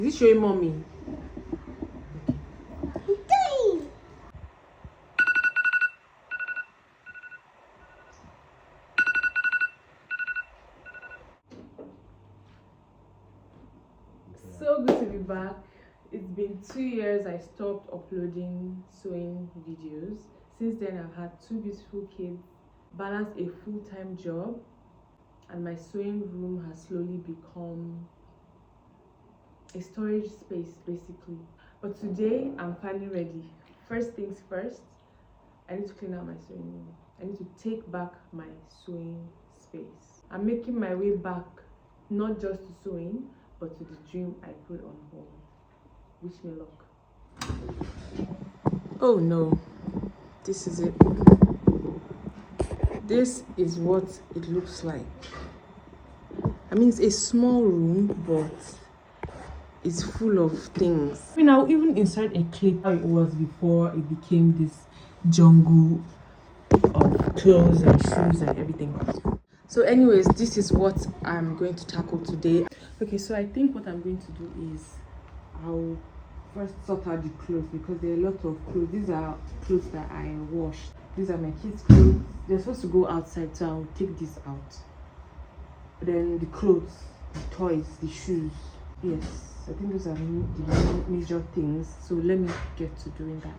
Is it showing mommy? So good to be back. It's been 2 years I stopped uploading sewing videos. Since then I've had 2 beautiful kids, balanced a full-time job, and my sewing room has slowly become a storage space basically. But today I'm finally ready. First things first, I need to clean out my sewing room. I need to take back my sewing space. I'm making my way back, not just to sewing, but to the dream I put on hold. Wish me luck. Oh no, this is it. This is what it looks like. I mean, it's a small room, but it's full of things. I mean, I'll even insert a clip how it was before it became this jungle of clothes and shoes and everything. So anyways, this is what I'm going to tackle today. Okay, so I think what I'm going to do is I'll first sort out the clothes, because there are a lot of clothes. These are clothes that I washed. These are my kids' clothes. They're supposed to go outside, so I'll take this out. Then the clothes, the toys, the shoes. Yes, I think those are the major things. So let me get to doing that.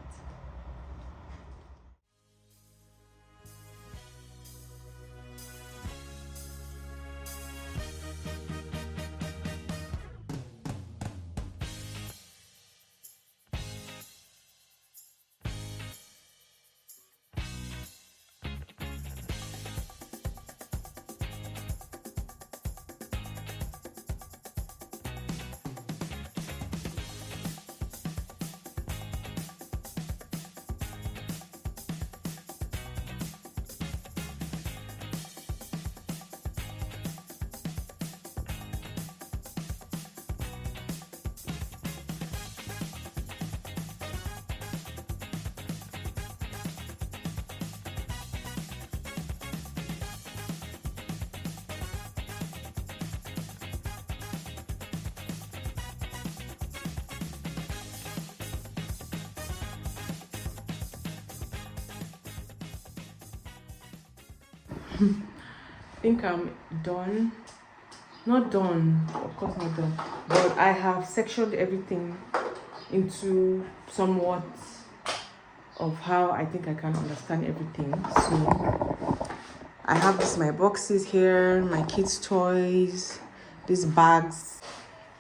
I think I'm done. Not done, of course not done, but I have sectioned everything into somewhat of how I think I can understand everything. So I have my boxes here, my kids' toys, these bags,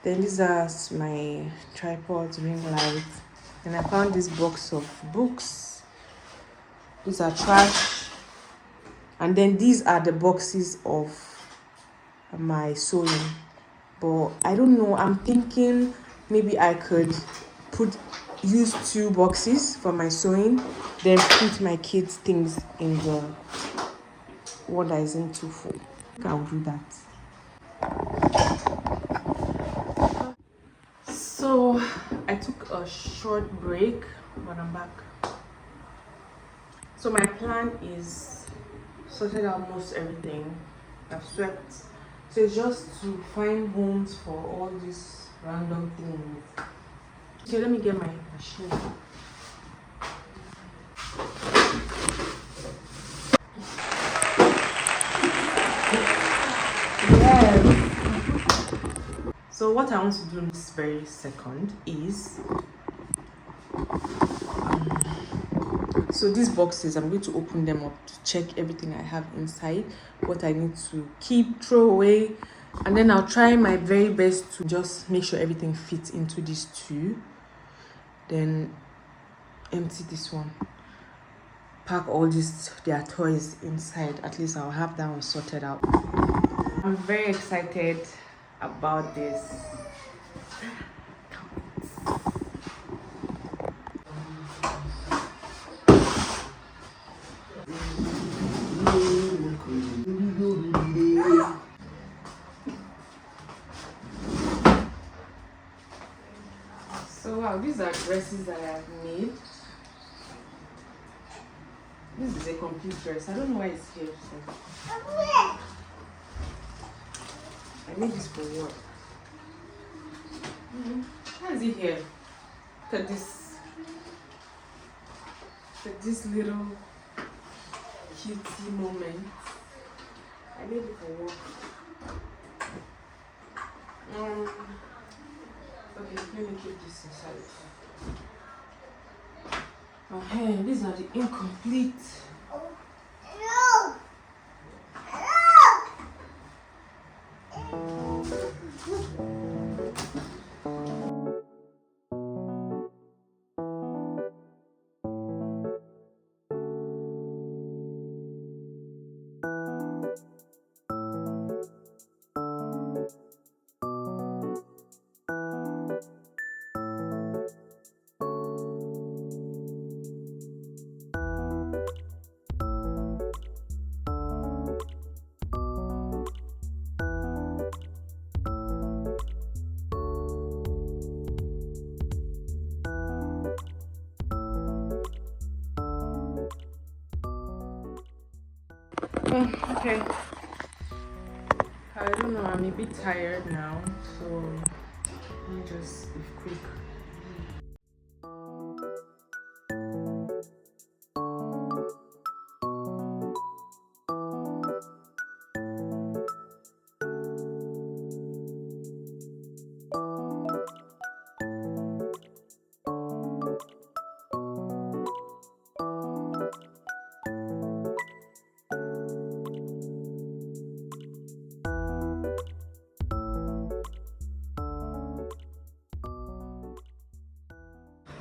then these are my tripods, ring lights, and I found this box of books. These are trash. And then these are the boxes of my sewing. But I don't know, I'm thinking maybe I could use 2 boxes for my sewing, then put my kids' things in the one that isn't too full. I think I'll do that. So I took a short break, but I'm back. So my plan is sorted out most everything. I've swept. So it's just to find homes for all these random things. So let me get my machine. Yes. So what I want to do in this very second is so these boxes, I'm going to open them up to check everything I have inside, what I need to keep, throw away, and then I'll try my very best to just make sure everything fits into these 2. Then empty this one, pack all their toys inside. At least I'll have that one sorted out. I'm very excited about this. So wow, these are dresses that I have made. This is a complete dress. I don't know why it's here. So. I made this for work. How is it here? Look at this. Look at this little cutesy moment. I need it for work. Okay, let me keep this inside. Oh, hey, these are the incomplete. Okay. I don't know, I'm a bit tired now, so let me just be quick.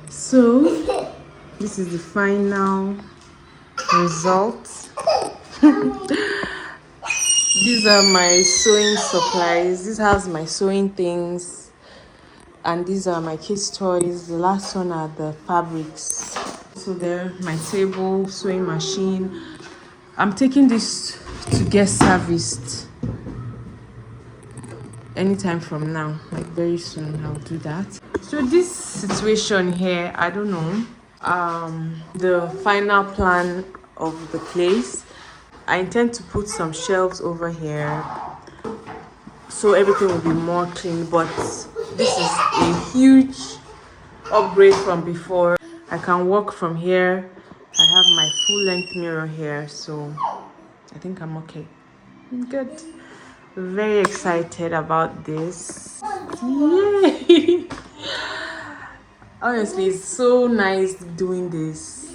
So, this is the final result. These are my sewing supplies. This has my sewing things, and these are my kids' toys. The last one are the fabrics. So there, my table, sewing machine. I'm taking this to get serviced anytime from now, like very soon. I'll do that. So this situation here, I don't know, the final plan of the place. I intend to put some shelves over here so everything will be more clean, but this is a huge upgrade from before. I can work from here. I have my full length mirror here, so I think I'm okay. Good. Very excited about this. Yay! Honestly, it's so nice doing this.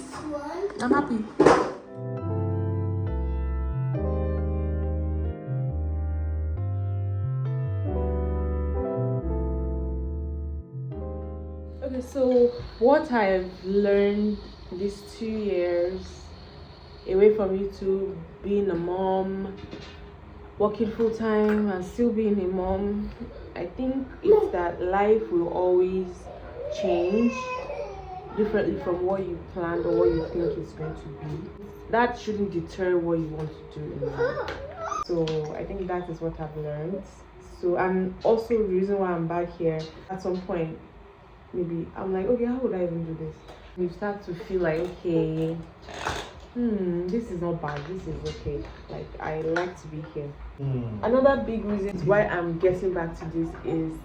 I'm happy. Okay, so what I've learned these 2 years away from YouTube, being a mom, working full time and still being a mom, I think it's that life will always change differently from what you planned or what you think it's going to be. That shouldn't deter what you want to do in life. So I think that is what I've learned. So, and also the reason why I'm back here, at some point maybe I'm like, okay, how would I even do this? You start to feel like, okay, this is not bad, this is okay, like I like to be here. Another big reason why I'm getting back to this is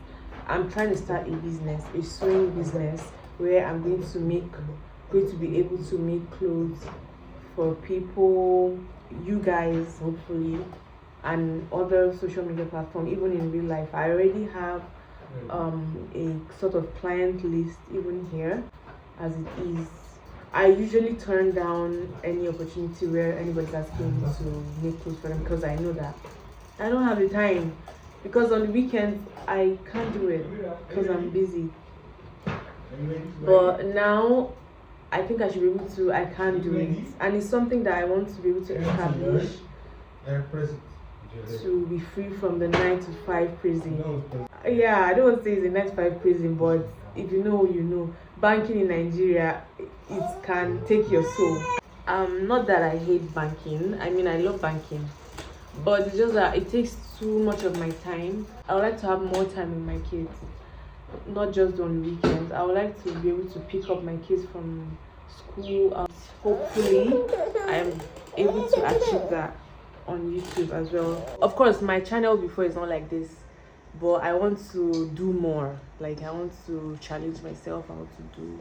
I'm trying to start a business, a sewing business, where I'm going to be able to make clothes for people, you guys, hopefully, and other social media platforms, even in real life. I already have a sort of client list even here as it is. I usually turn down any opportunity where anybody's asking me to make clothes for them because I know that I don't have the time, because on the weekends I can't do it because I'm busy. But now I think I should be able to, I can do it, and it's something that I want to be able to establish, to be free from the 9 to 5 prison. Yeah, I don't want to say it's a 9 to 5 prison, but if you know, you know. Banking in Nigeria, it can take your soul. Not that I hate banking. I mean, I love banking, but it's just that it takes too much of my time. I would like to have more time with my kids, not just on weekends. I would like to be able to pick up my kids from school. Hopefully, I am able to achieve that on YouTube as well. Of course, my channel before is not like this. but I want to do more. Like, I want to challenge myself. I want to do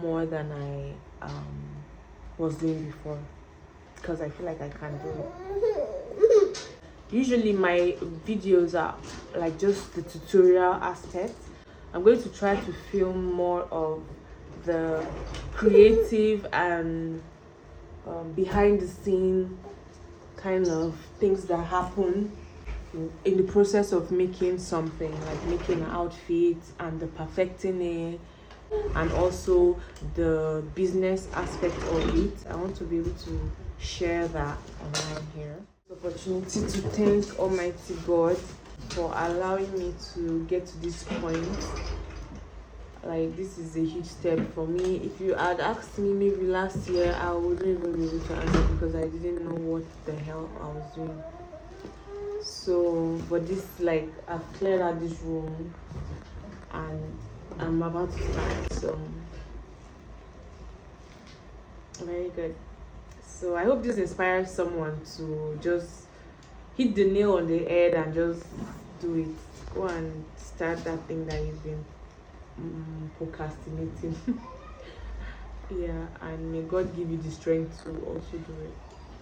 more than I was doing before, because I feel like I can do it. Usually my videos are like just the tutorial aspect. I'm going to try to film more of the creative and behind the scene kind of things that happen in the process of making something, like making an outfit and the perfecting it, and also the business aspect of it. I want to be able to share that online here. Opportunity to thank Almighty God for allowing me to get to this point. Like, this is a huge step for me. If you had asked me maybe last year, I wouldn't even be able to answer, because I didn't know what the hell I was doing. So, but this, like, I've cleared out this room and I'm about to start. So, very good. So I hope this inspires someone to just hit the nail on the head and just do it. Go and start that thing that you've been procrastinating. Yeah, and may God give you the strength to also do it.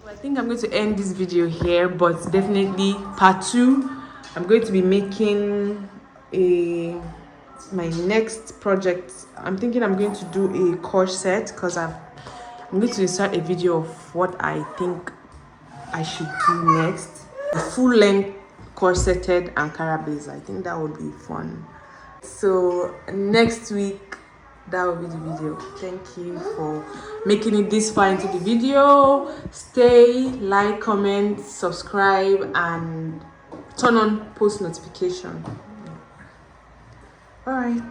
I think I'm going to end this video here, but definitely part 2. I'm going to be making my next project. I'm thinking I'm going to do a corset, because I'm going to insert a video of what I think I should do next. A full-length corseted Ankara base. I think that would be fun. So next week, that will be the video. Thank you for making it this far into the video. Stay, like, comment, subscribe, and turn on post notification. All right.